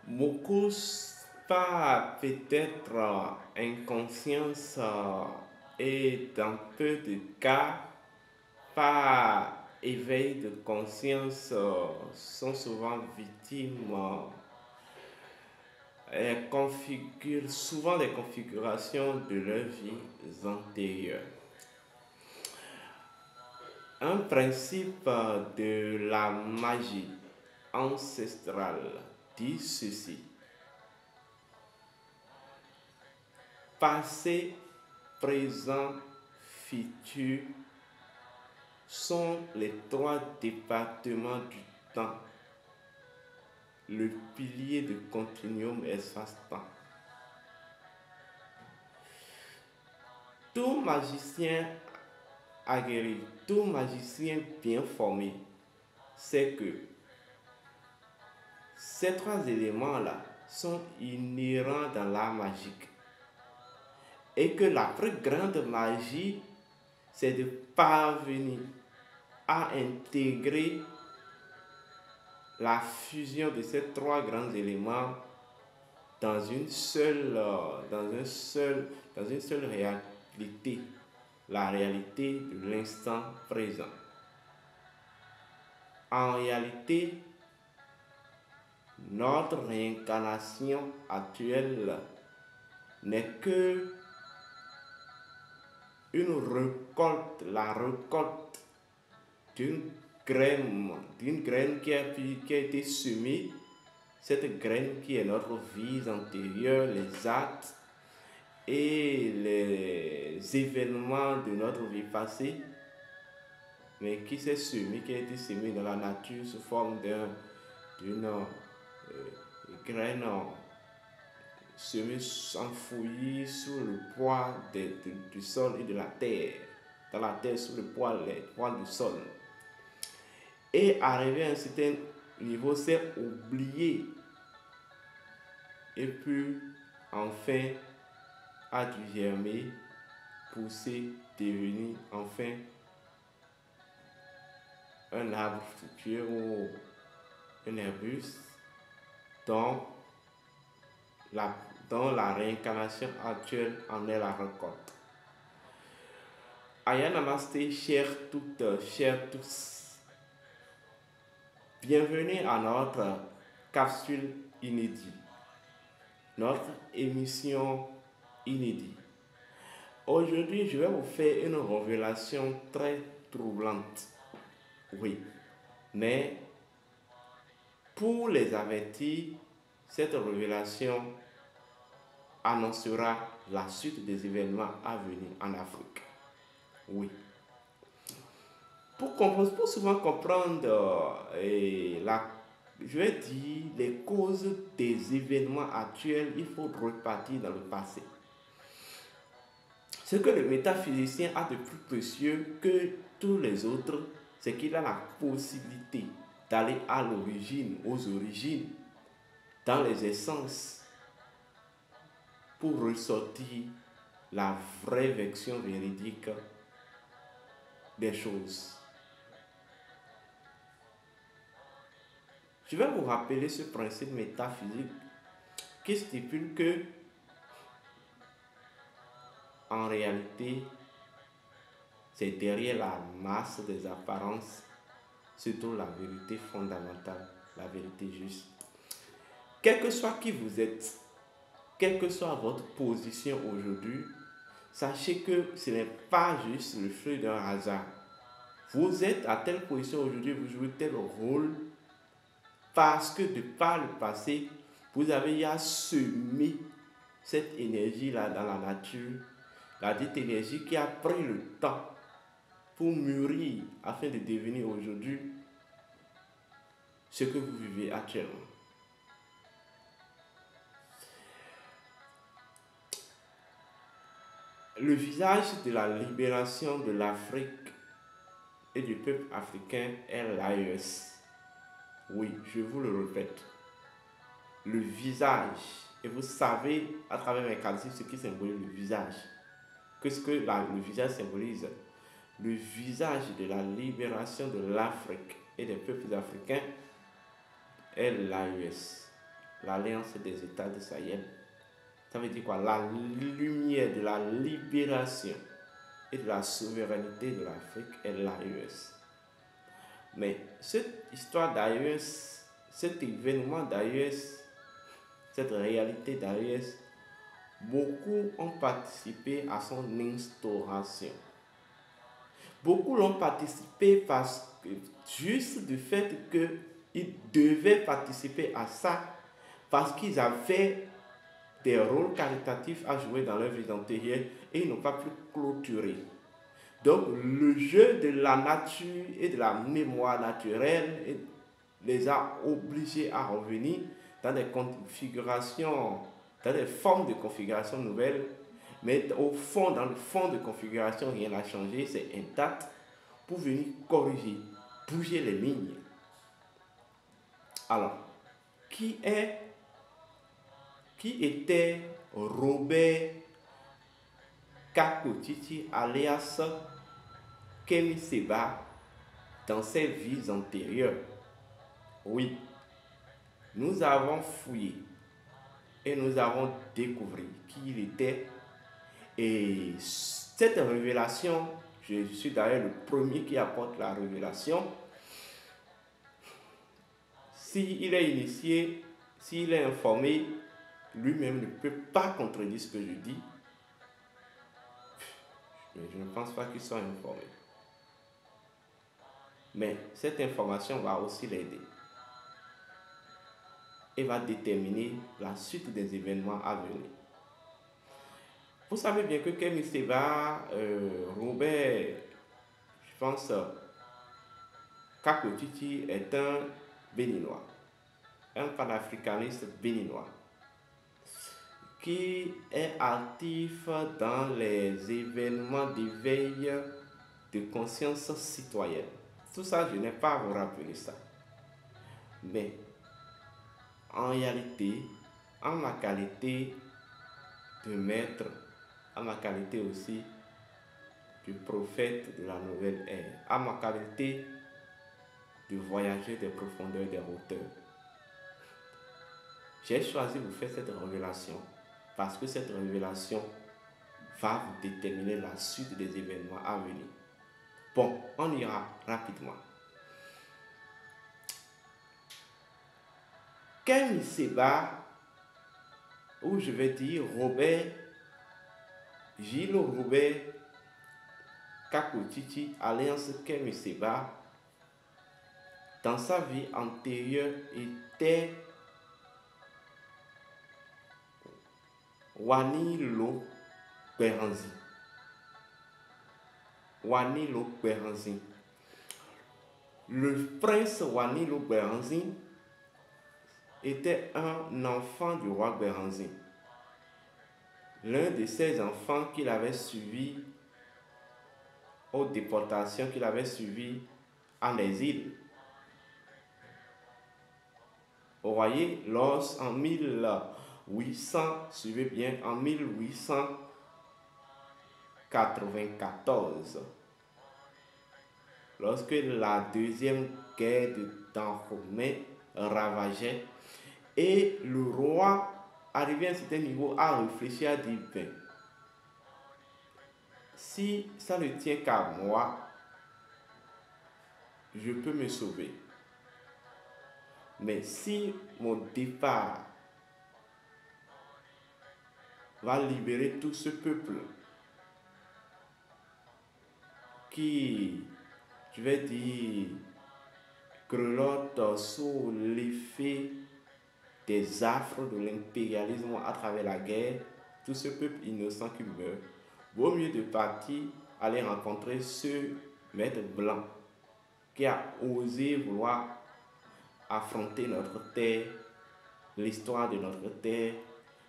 Beaucoup par peut-être inconscience et dans peu de cas par éveil de conscience sont souvent victimes et configurent souvent les configurations de leurs vies antérieures. Un principe de la magie ancestrale dit ceci: passé, présent, futur sont les trois départements du temps, le pilier du continuum espace-temps. Tout magicien aguerri, tout magicien bien formé sait que ces trois éléments-là sont inhérents dans l'art magique et que la plus grande magie, c'est de parvenir à intégrer la fusion de ces trois grands éléments dans une seule réalité, la réalité de l'instant présent. En réalité, notre réincarnation actuelle n'est que la récolte d'une graine qui a été semée. Cette graine qui est notre vie antérieure, les actes et les événements de notre vie passée, mais qui s'est semée, qui a été semée dans la nature sous forme d'une graine semée, enfouie sous le poids du sol et de la terre, dans la terre sous le poids du sol. Et arrivé à un certain niveau, c'est oublié et puis enfin a dû germer, pousser, devenir enfin un arbre fruitier ou un arbuste dont la réincarnation actuelle en est la récolte. Aya Namasté, chers toutes, chers tous. Bienvenue à notre capsule inédite, notre émission inédite. Aujourd'hui, je vais vous faire une révélation très troublante. Oui, mais pour les avertir, cette révélation annoncera la suite des événements à venir en Afrique. Oui. Pour souvent comprendre je vais dire les causes des événements actuels, il faut repartir dans le passé. Ce que le métaphysicien a de plus précieux que tous les autres, c'est qu'il a la possibilité d'aller à l'origine, aux origines, dans les essences, pour ressortir la vraie version véridique des choses. Je vais vous rappeler ce principe métaphysique qui stipule que, en réalité, c'est derrière la masse des apparences, surtout la vérité fondamentale, la vérité juste. Quel que soit qui vous êtes, quelle que soit votre position aujourd'hui, sachez que ce n'est pas juste le fruit d'un hasard. Vous êtes à telle position aujourd'hui, vous jouez tel rôle, parce que de par le passé, vous avez semé cette énergie-là dans la nature, la dite énergie qui a pris le temps pour mûrir afin de devenir aujourd'hui ce que vous vivez actuellement. Le visage de la libération de l'Afrique et du peuple africain est l'AES. Oui, je vous le répète. Le visage, et vous savez à travers mes qualités ce qui symbolise le visage. Qu'est-ce que le visage symbolise? Le visage de la libération de l'Afrique et des peuples africains est l'AES. l'Alliance des États de Sahel. Ça veut dire quoi? La lumière de la libération et de la souveraineté de l'Afrique est l'AES. Mais cette histoire d'AES, cet événement d'AES, cette réalité d'AES, beaucoup ont participé à son instauration. Beaucoup l'ont participé parce que, juste du fait qu'ils devaient participer à ça, parce qu'ils avaient des rôles caritatifs à jouer dans leur vie antérieure et ils n'ont pas pu clôturer. Donc le jeu de la nature et de la mémoire naturelle les a obligés à revenir dans des configurations, dans des formes de configuration nouvelles. Mais au fond, dans le fond de configuration, rien n'a changé, c'est intact pour venir corriger, bouger les lignes. Alors, qui était Robert Kakotiti alias Kemi Seba dans ses vies antérieures? Oui, nous avons fouillé et nous avons découvert qui il était. Et cette révélation, je suis d'ailleurs le premier qui apporte la révélation. S'il est initié, s'il est informé, lui-même ne peut pas contredire ce que je dis. Mais je ne pense pas qu'il soit informé. Mais cette information va aussi l'aider et va déterminer la suite des événements à venir. Vous savez bien que Kemi Seba, Robert, je pense, Kakotiti est un béninois, un panafricaniste béninois, qui est actif dans les événements d'éveil de conscience citoyenne. Tout ça, je n'ai pas à vous rappeler ça. Mais en réalité, en ma qualité de maître, en ma qualité aussi du prophète de la nouvelle ère, en ma qualité de voyager des profondeurs des hauteurs, j'ai choisi de vous faire cette révélation parce que cette révélation va vous déterminer la suite des événements à venir. Bon, on ira rapidement. Kemi Seba, ou je vais dire Gilles Robert Kakotiti, alliance Kemi Seba, dans sa vie antérieure était Wanilo Beranzi. Wanilo Beranzi. Le prince Wanilo Beranzi était un enfant du roi Beranzi. L'un de ses enfants qu'il avait suivi aux déportations, qu'il avait suivi en exil. Vous voyez, en 1800, suivez bien, en 1894, lorsque la deuxième guerre de Dahomey ravageait, et le roi, arrivé à un certain niveau, a réfléchi à dire, ben, si ça ne tient qu'à moi, je peux me sauver. Mais si mon départ va libérer tout ce peuple qui, je vais dire, grelotte sous l'effet des affres de l'impérialisme à travers la guerre, tout ce peuple innocent qui meurt, vaut mieux de partir aller rencontrer ce maître blanc qui a osé vouloir affronter notre terre, l'histoire de notre terre,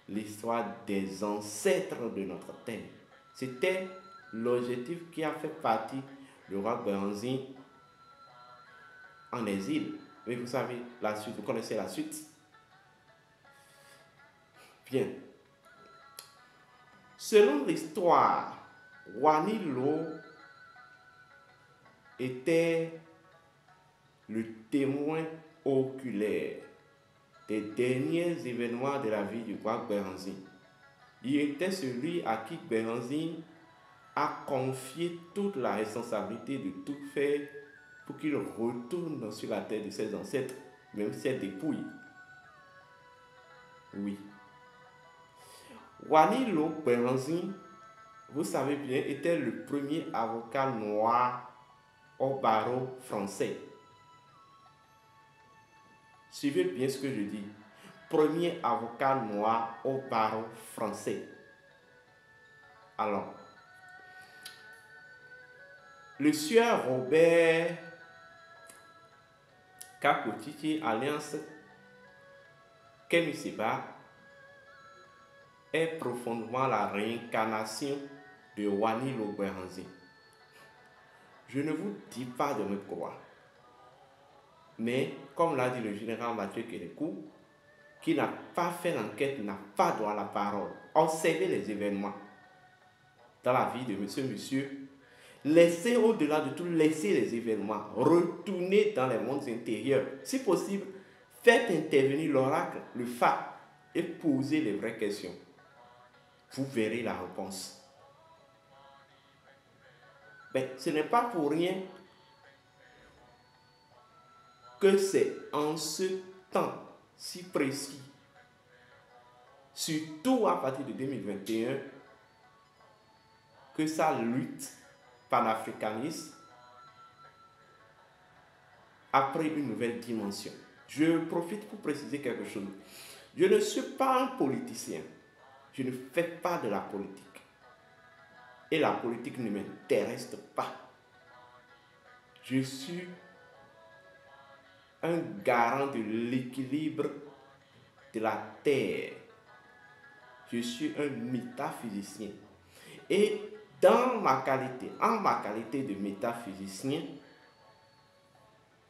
l'histoire des ancêtres de notre terre. C'était l'objectif qui a fait partie du roi Beranzi en exil. Mais vous savez la suite, vous connaissez la suite. Bien. Selon l'histoire, Wanilo était le témoin oculaire des derniers événements de la vie du roi Béhanzin. Il était celui à qui Béhanzin a confié toute la responsabilité de tout faire pour qu'il retourne sur la terre de ses ancêtres, même ses dépouilles. Oui. Wanilo Béhanzin, vous savez bien, était le premier avocat noir au barreau français. Suivez bien ce que je dis. Premier avocat noir au barreau français. Alors, le sieur Robert Kakotiti Alliance Kemi Seba est profondément la réincarnation de Wanilo Béhanzin. Je ne vous dis pas de me croire. Mais, comme l'a dit le général Mathieu Kérékou, qui n'a pas fait l'enquête, n'a pas droit à la parole. Observez les événements dans la vie de ce monsieur. Laissez au-delà de tout, laissez les événements. Retournez dans les mondes intérieurs. Si possible, faites intervenir l'oracle, le Fa, et posez les vraies questions. Vous verrez la réponse. Mais ce n'est pas pour rien que c'est en ce temps si précis, surtout à partir de 2021, que sa lutte panafricaniste a pris une nouvelle dimension. Je profite pour préciser quelque chose. Je ne suis pas un politicien. Je ne fais pas de la politique. Et la politique ne m'intéresse pas. Je suis un garant de l'équilibre de la terre. Je suis un métaphysicien. Et en ma qualité de métaphysicien,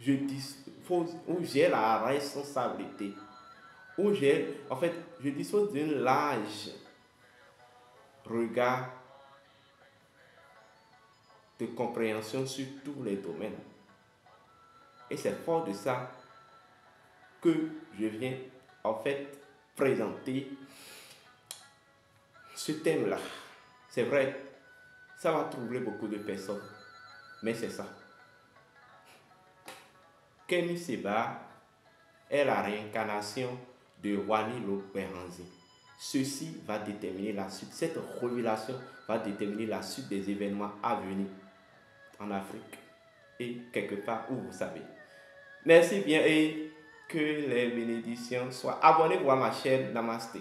je dispose, où j'ai la responsabilité, je dispose d'un large regard de compréhension sur tous les domaines. Et c'est fort de ça que je viens présenter ce thème-là. C'est vrai, ça va troubler beaucoup de personnes, mais c'est ça. Kemi Seba est la réincarnation de Wanilo Béhanzin. Ceci va déterminer la suite. Cette révélation va déterminer la suite des événements à venir en Afrique et quelque part où vous savez. Merci bien et que les bénédictions soient. Abonnez-vous à ma chaîne. Namasté.